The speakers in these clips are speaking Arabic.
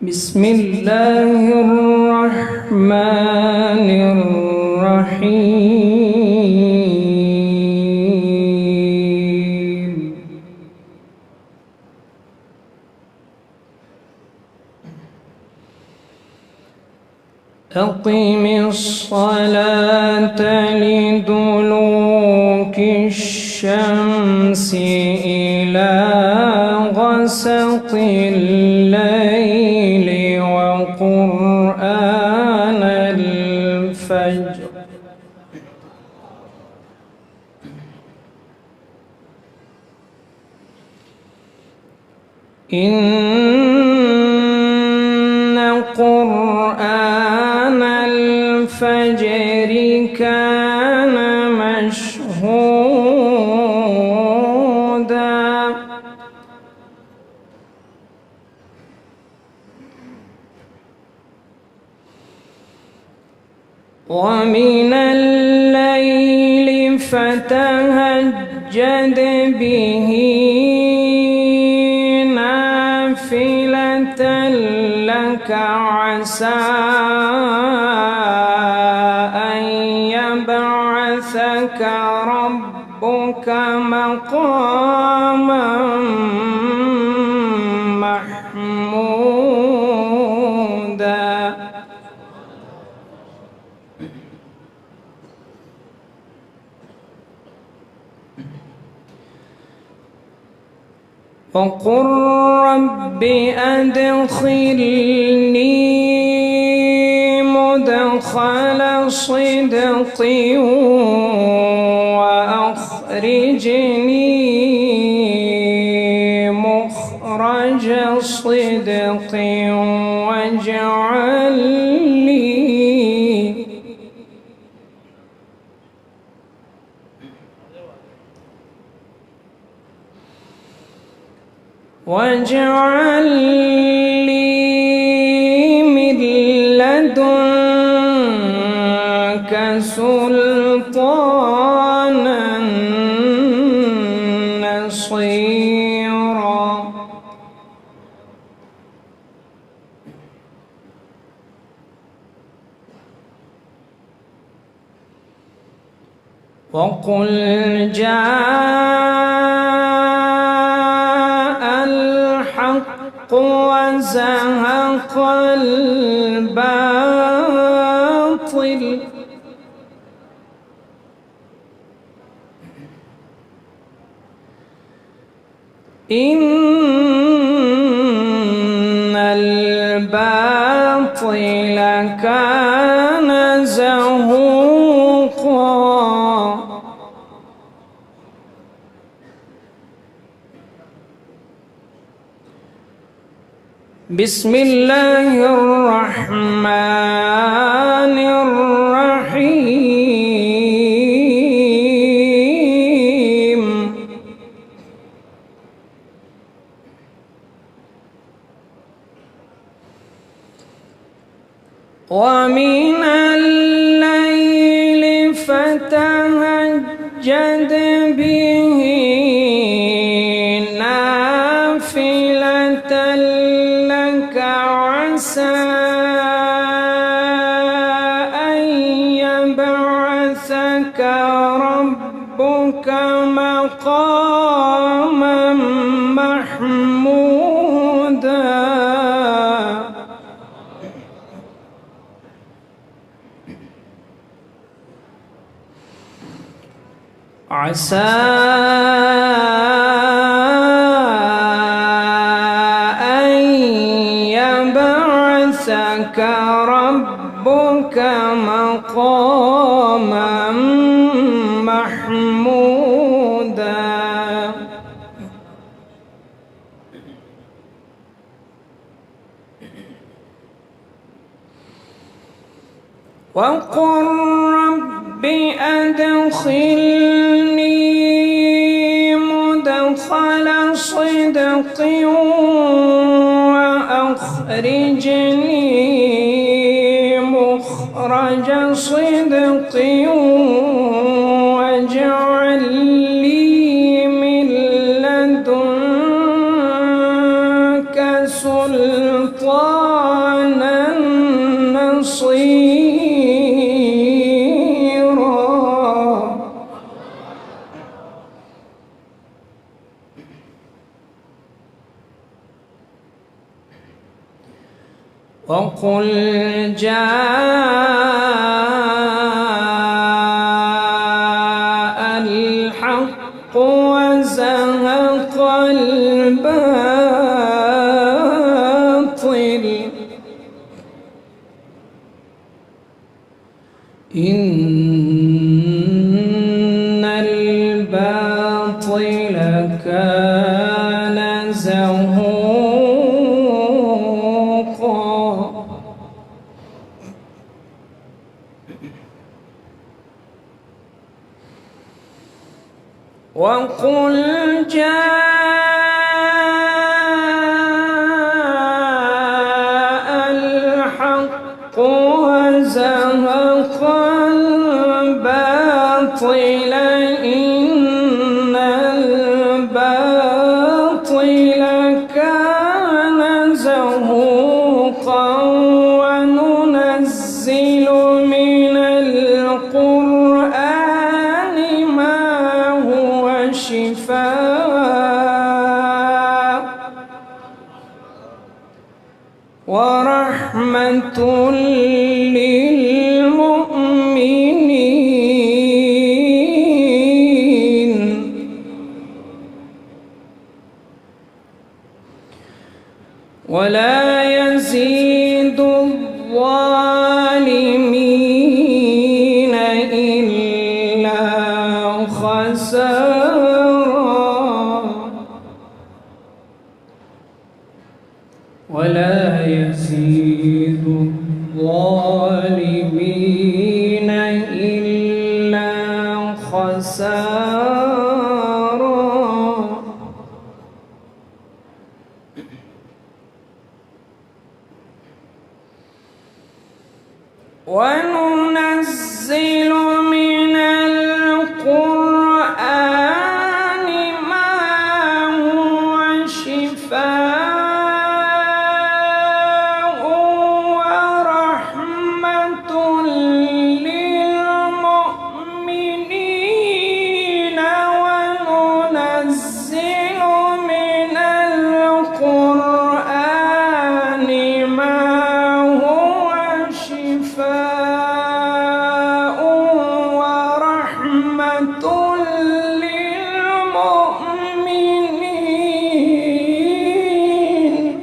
بسم الله الرحمن الرحيم. أقم الصلاة لدلوك الشمس إلى غسق الليل وقرآن الفجر إن قرآن الفجر كان مشهودا ومن الليل فتهجد به نافلة لك عسى أن يبعثك ربك مقاما محمودا وقل رب أدخلني مدخل صدق وأخرجني مخرج صدق واجعل لي من لدنك سلطانا نصيرا وقل وزهق الباطل إن الباطل كان زهوقا بسم الله الرحمن الرحيم ومن الليل فتهجد به نافلة لك عسى أن يبعثك ربك مقاما محمودا عسى يبعثك ربك مقاما محمودا وقل رب أدخلني مدخل صدق وأخرجني مخرج صدق واجعل لي من لدنك سلطانا وقل جاء الحق وزهق الباطل إن الباطل كان زهوقا وقل جاء الحق وزهق الباطل إن الباطل كان زهوقا وننزل من القرآن ما هو شفاء ورحمة للمؤمنين ولا يزيد الظالمين إلا خسارا ولا يزيد الظالمين إلا خسارا وننزل من القرآن ما هو شفاء ورحمة للمؤمنين وننزل من القرآن ما هو شفاء ورحمة للمؤمنين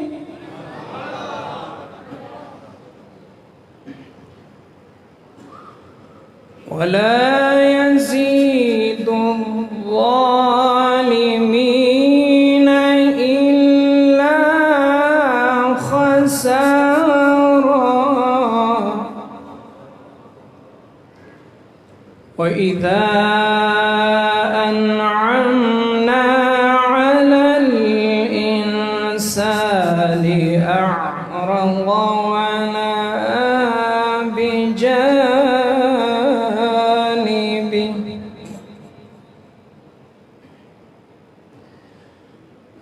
ولا يزيد الظالمين إلا خسارا وإذا أنعمنا على الإنسان أعرض ونأى بجانبه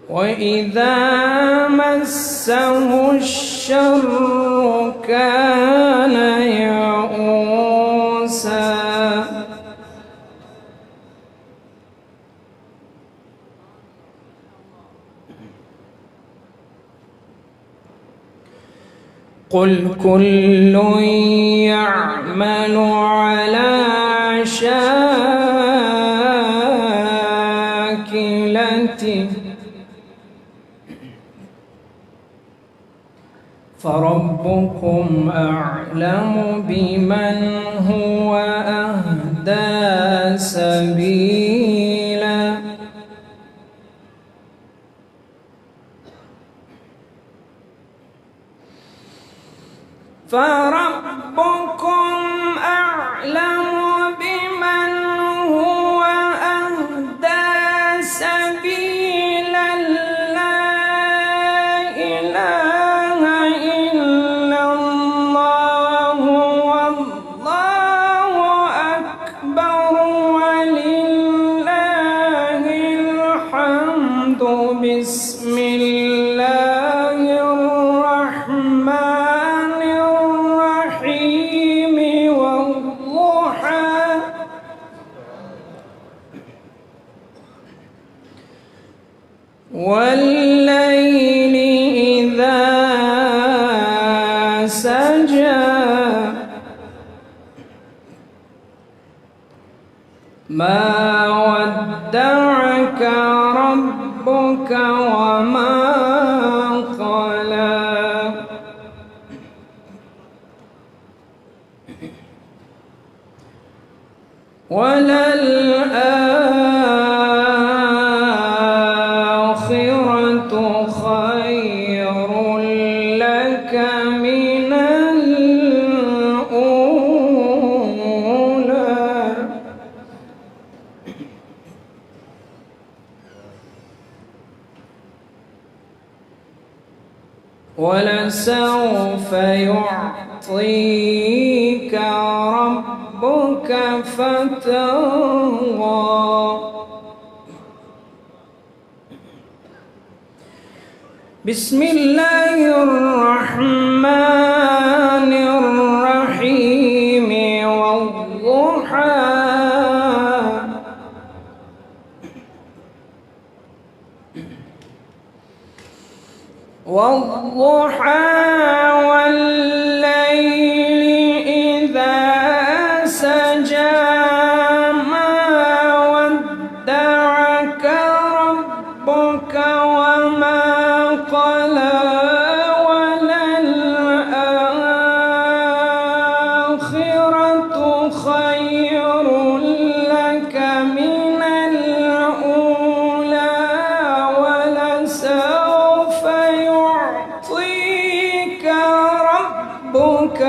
وإذا مسه الشر كان يئوسا قل كل يعمل على شاكلته فربكم أعلم بمن هو أهدى سبيلا فربكم أعلم بمن هو أهدى سبيلا لا إله إلا الله والله أكبر ولله الحمد بسم الله الرحمن الرحيم والضحى والليل إذا ودعك ربك وما قلى وللآخرة خير لك من الأولى ولسوف يعطيك ربك فترضى بسم الله الرحمن الرحيم والضحى والليل إذا سجى ما ودعك ربك وما قلى وللآخرة خير لك من الأولى ولسوف يعطيك ربك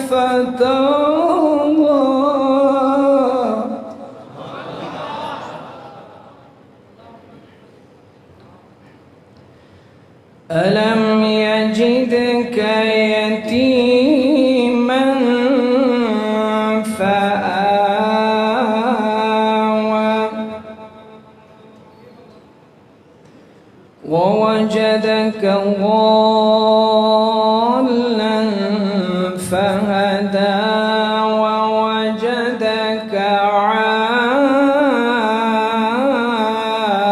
فترضى ألم يجدك يتيما فآوى ووجدك ضالا فهدى ووجدك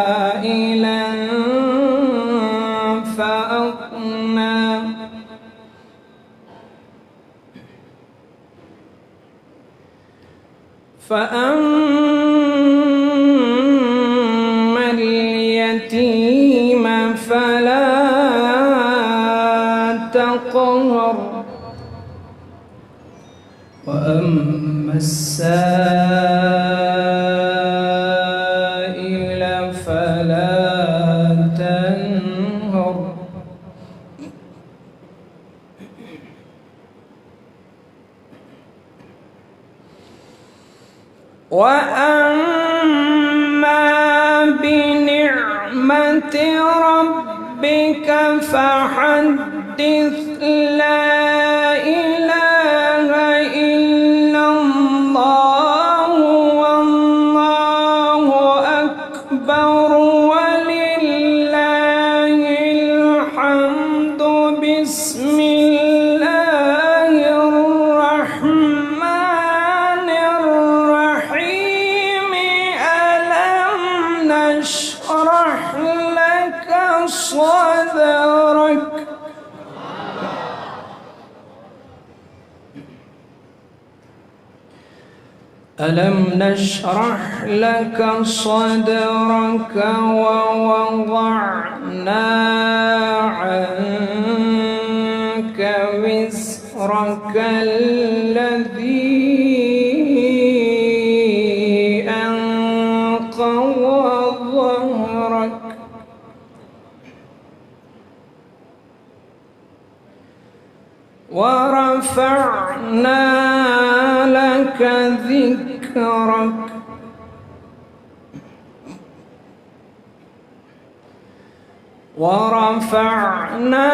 عائلا فأغنى فأما اليتيم فلا تقهر وأما السائل فلا تنهر وأما بنعمة ربك فحدث لا إله إلا الله والله أكبر ولله الحمد بسم الله الرحمن الرحيم ألم نشرح لك صدرك ألم نشرح لك صدرك ووضعنا عنك وزرك الذي أنقض ظهرك ورفعنا لك ذكرك ورفعنا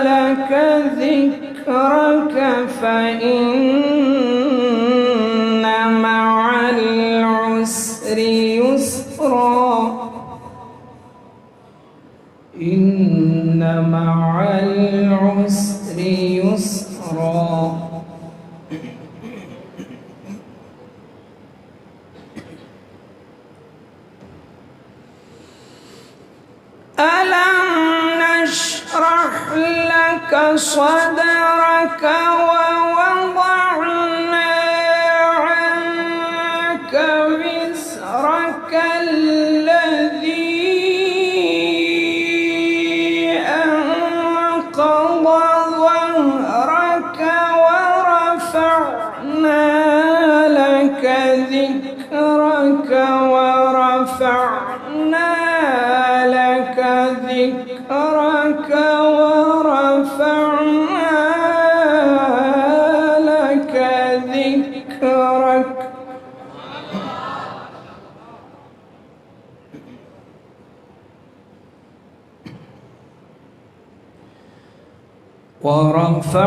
لك ذكرك فإن مع العسر يسرا إن مع العسر يسرا ألم نشرح لك صدرك ووضعنا عنك وزرك وزرك الذي أنقض ظهرك ورفعنا لك ذكرك ورفعنا لك ذكرك ورفعنا لك ذكرك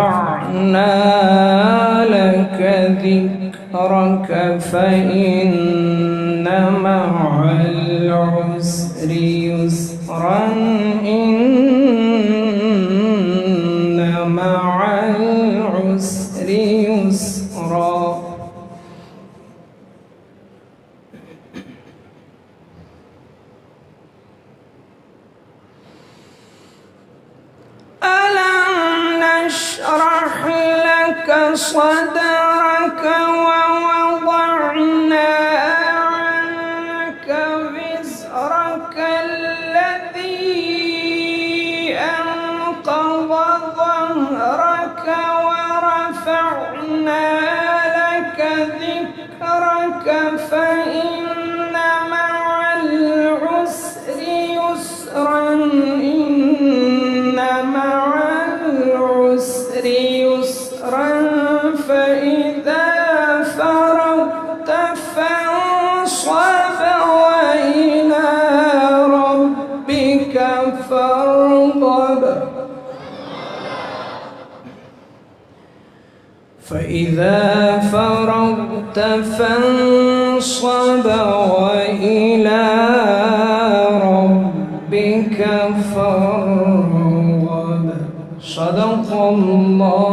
ورفعنا لك ذكرك فإن مع العسر يسرا إن مع العسر يسرا نشرح لك صدرك ووضعنا عنك وزرك الذي أنقض ظهرك ورفعنا لك ذكرك فإن مع العسر يسرا إن مع العسر يسرا فإذا فرغت فانصب وإلى ربك فارغب فإذا فرغت فانصب وإلى ربك فارغب صدق الله